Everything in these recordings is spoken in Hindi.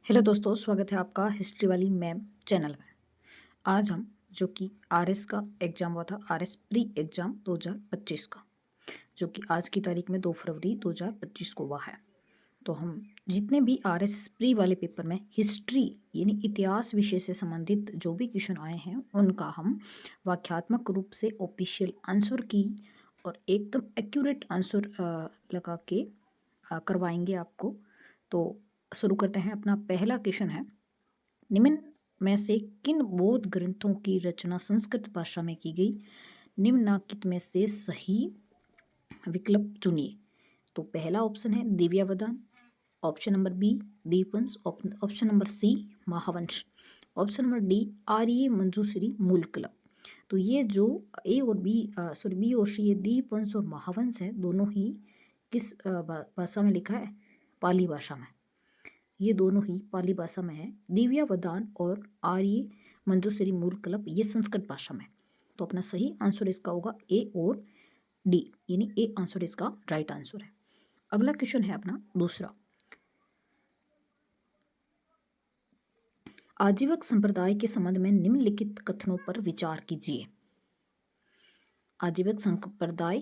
हेलो दोस्तों, स्वागत है आपका हिस्ट्री वाली मैम चैनल में। आज हम जो कि आरएस का एग्ज़ाम हुआ था, आरएस प्री एग्ज़ाम 2025 का, जो कि आज की तारीख में 2 फरवरी 2025 को हुआ है। तो हम जितने भी आरएस प्री वाले पेपर में हिस्ट्री यानी इतिहास विषय से संबंधित जो भी क्वेश्चन आए हैं उनका हम वाक्यात्मक रूप से ऑफिशियल आंसर की और एकदम एक्यूरेट आंसर लगा के करवाएंगे आपको। तो शुरू करते हैं। अपना पहला क्वेश्चन है, निम्न में से किन बौद्ध ग्रंथों की रचना संस्कृत भाषा में की गई? निम्नलिखित में से सही विकल्प चुनिए। तो पहला ऑप्शन है Divyavadan, option number B Dipavamsa, option number C Mahavamsa, option number D Arya Manjushri Mulakalpa. तो ये जो ए और बी सॉरी बी और सी, ये दीपवंश और महावंश है, दोनों ही किस भाषा में लिखा है? पाली भाषा में। ये दोनों ही पाली भाषा में है। दिव्यावदान और आर्य मंजूश्री मूलकल्प ये संस्कृत भाषा में। तो अपना सही आंसर इसका होगा ए और डी, यानी ए आंसर इसका राइट आंसर है। अगला क्वेश्चन है अपना दूसरा, आजीवक संप्रदाय के संबंध में निम्नलिखित कथनों पर विचार कीजिए। आजीवक संप्रदाय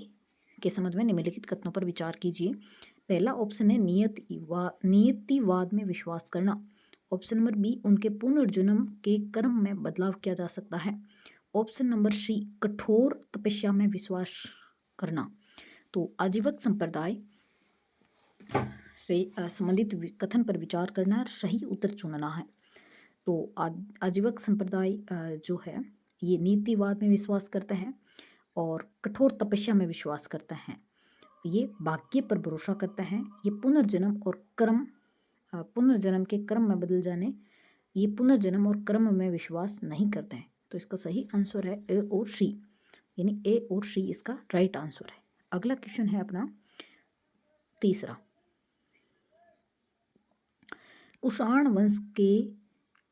के संबंध में निम्नलिखित कथनों पर विचार कीजिए। पहला ऑप्शन है नियतिवाद में विश्वास करना। ऑप्शन नंबर बी उनके पुनर्जन्म के कर्म में बदलाव किया जा सकता है। ऑप्शन नंबर सी कठोर तपस्या में विश्वास करना। तो आजीवक संप्रदाय से संबंधित कथन पर विचार करना है, सही उत्तर चुनना है। तो आजीवक संप्रदाय जो है ये नीतिवाद में विश्वास करता है और कठोर तपस्या में विश्वास करता है। ये भाग्य पर भरोसा करता है। ये पुनर्जन्म और कर्म, पुनर्जन्म के कर्म में बदल जाने, ये पुनर्जन्म और कर्म में विश्वास नहीं करते हैं। तो इसका सही आंसर है ए और सी, यानी ए और सी इसका राइट आंसर है। अगला क्वेश्चन है अपना तीसरा, कुषाण वंश के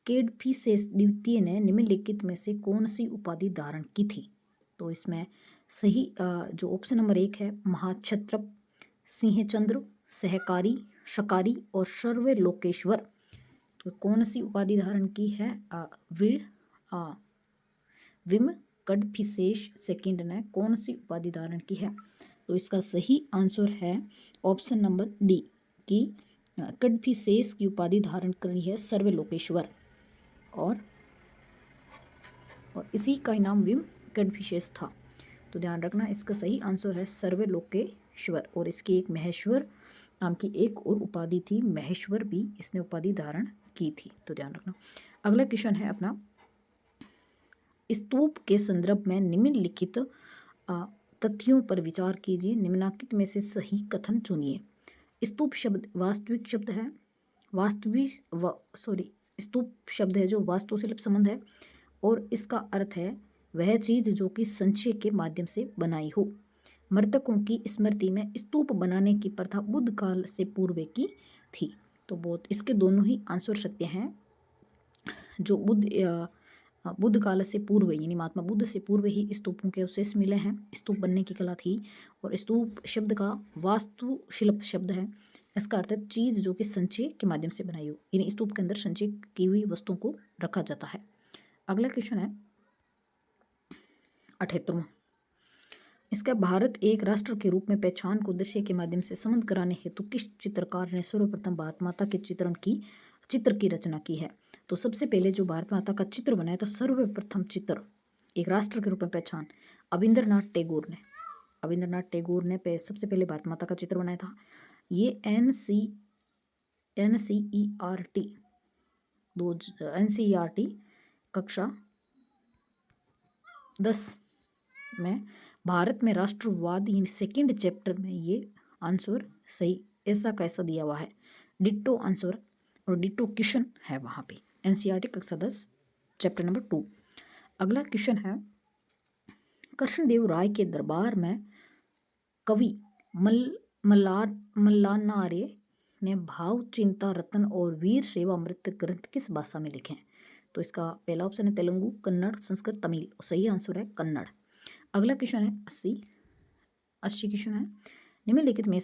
केडफिसेस द्वितीय ने निम्नलिखित में से कौन सी उपाधि धारण की थी? तो इसमें सही जो ऑप्शन नंबर 1 है महाक्षत्रप, सिंहचंद्र, सहकारी, शकारी और सर्वलोकेश्वर। तो कौन सी उपाधि धारण की है? विम कडफिसेस सेकंड ने कौन सी उपाधि धारण की है? तो इसका सही आंसर है ऑप्शन नंबर डी की कडफिसेस की उपाधि धारण करी है सर्वलोकेश्वर, और इसी का नाम विम कडफिसेस था। तो ध्यान रखना, इसका सही आंसर है सर्वलोकेश्वर। और इसकी एक महेश्वर नाम की एक और उपाधि थी, महेश्वर भी इसने उपाधि धारण की थी। तो ध्यान रखना। अगला क्वेश्चन है अपना, स्तूप के संदर्भ में निम्नलिखित तथ्यों पर विचार कीजिए। निम्नलिखित में से सही कथन चुनिए। स्तूप शब्द वास्तविक शब्द है, स्तूप शब्द है जो वास्तुशिल्प संबंध है, और इसका अर्थ है वह चीज जो कि संचय के माध्यम से बनाई हो। मृतकों की स्मृति में स्तूप बनाने की प्रथा बुद्ध काल से पूर्व की थी। तो बहुत इसके दोनों ही आंसर सत्य हैं। जो बुद्ध काल से पूर्व यानी महात्मा बुद्ध से पूर्व ही स्तूपों के अवशेष मिले हैं, स्तूप बनने की कला थी। और स्तूप शब्द का वास्तुशिल्प शब्द है, इसका अर्थ है चीज जो कि संचय के माध्यम से बनाई हो, यानी स्तूप के अंदर संचय की हुई वस्तुओं को रखा जाता है। अगला क्वेश्चन है 78वां, इसका भारत एक राष्ट्र के रूप में पहचान को दृश्य के माध्यम से समझ कराने हेतु किस चित्रकार ने सर्वप्रथम भारत माता के चित्र की रचना की है? तो सबसे पहले जो भारत माता का चित्र बनाया था, सर्वप्रथम चित्र एक राष्ट्र के रूप में पहचान, अविंद्रनाथ टैगोर ने सबसे पहले भारत माता का चित्र बनाया था। ये एनसीईआरटी कक्षा 10 में भारत में राष्ट्रवाद इन सेकेंड चैप्टर में ये आंसर सही ऐसा कैसा दिया हुआ है, डिट्टो आंसर और डिट्टो क्वेश्चन है वहाँ पे, एनसीईआरटी कक्षा 10 चैप्टर नंबर 2। अगला क्वेश्चन है, कृष्णदेव राय के दरबार में कवि मल्लानार्य ने भाव चिंता रत्न और वीर सेवामृत ग्रंथ किस भाषा में लिखे हैं? तो इसका पहला ऑप्शन है तेलुगु, कन्नड़, संस्कृत, तमिल। सही आंसर है कन्नड़। अगला क्वेश्चन है 80 क्वेश्चन है, निम्नलिखित में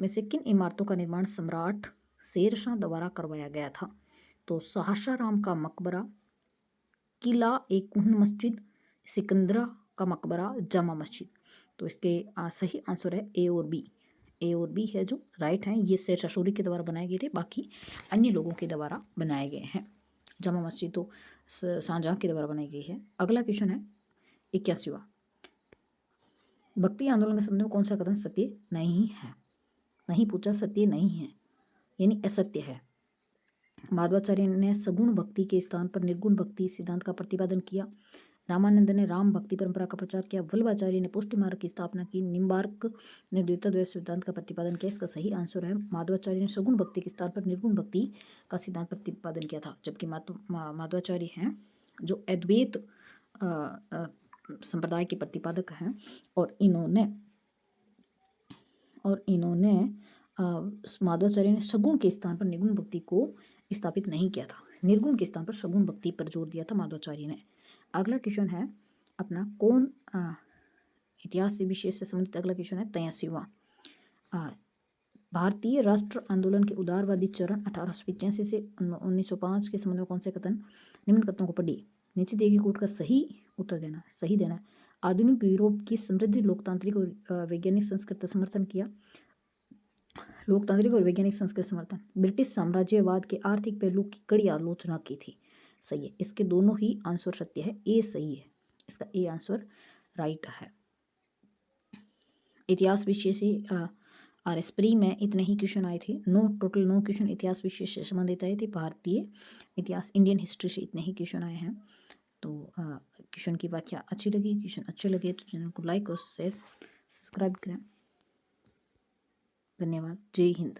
से किन इमारतों का निर्माण सम्राट शेरशाह द्वारा करवाया गया था? तो शाहशाराम का मकबरा, किला ए कुन मस्जिद, सिकंदरा का मकबरा, जामा मस्जिद। तो इसके सही आंसर है ए और बी। ए और बी है जो राइट है। ये शेरशाह सूरी के द्वारा बनाए गए थे, बाकी अन्य लोगों के द्वारा बनाए गए हैं। जामा मस्जिद तो शाहजहां के द्वारा बनाई गई है। अगला क्वेश्चन है 81वां। भक्ति आंदोलन के संबंध में कौन सा कथन सत्य नहीं है? नहीं पूछा, सत्य नहीं है यानी असत्य है। माधवाचार्य ने सगुण भक्ति के स्थान पर निर्गुण भक्ति सिद्धांत का प्रतिपादन किया। रामानंद ने राम भक्ति परंपरा का प्रचार किया। वल्लभाचार्य ने पुष्टि मार्ग की स्थापना की। निम्बार्क ने द्वैताद्वैत सिद्धांत का प्रतिपादन किया। इसका सही आंसर है माधवाचार्य ने सगुण भक्ति के स्थान पर निर्गुण भक्ति का सिद्धांत प्रतिपादन किया था। जबकि माधवाचार्य हैं जो अद्वैत संप्रदाय के प्रतिपादक हैं और इन्होंने माधवाचार्य ने सगुण के स्थान पर निर्गुण भक्ति को स्थापित नहीं किया था। निर्गुण के स्थान पर सगुण भक्ति पर जोर दिया था माधवाचार्य ने। अगला क्वेश्चन है अपना कौन इतिहास से विशेष से संबंधित अगला क्वेश्चन है 83वां। भारतीय राष्ट्र आंदोलन के उदारवादी चरण 1885 से 1905 के संबंध में कौन से कथन निम्न कथनों को पढ़िए। नीचे दी गई कोट का सही उत्तर देना, सही देना। आधुनिक यूरोप की समृद्ध लोकतांत्रिक और वैज्ञानिक संस्कृति का समर्थन किया। लोकतांत्रिक और वैज्ञानिक संस्कृति समर्थन। ब्रिटिश साम्राज्यवाद के आर्थिक पहलू की कड़ी आलोचना की थी। सही है। इसके दोनों ही आंसर सत्य है। ए सही है। इसका ए आंसर राइट है। इतिहास विषय से RS प्री में इतने ही क्वेश्चन आए थे। टोटल 9 क्वेश्चन इतिहास विषय से संबंधित आए थे। भारतीय इतिहास इंडियन हिस्ट्री से इतने ही क्वेश्चन आए हैं। तो क्वेश्चन की व्याख्या अच्छी लगी, क्वेश्चन अच्छे लगे तो चैनल को लाइक और शेयर सब्सक्राइब करें। धन्यवाद। जय हिंद।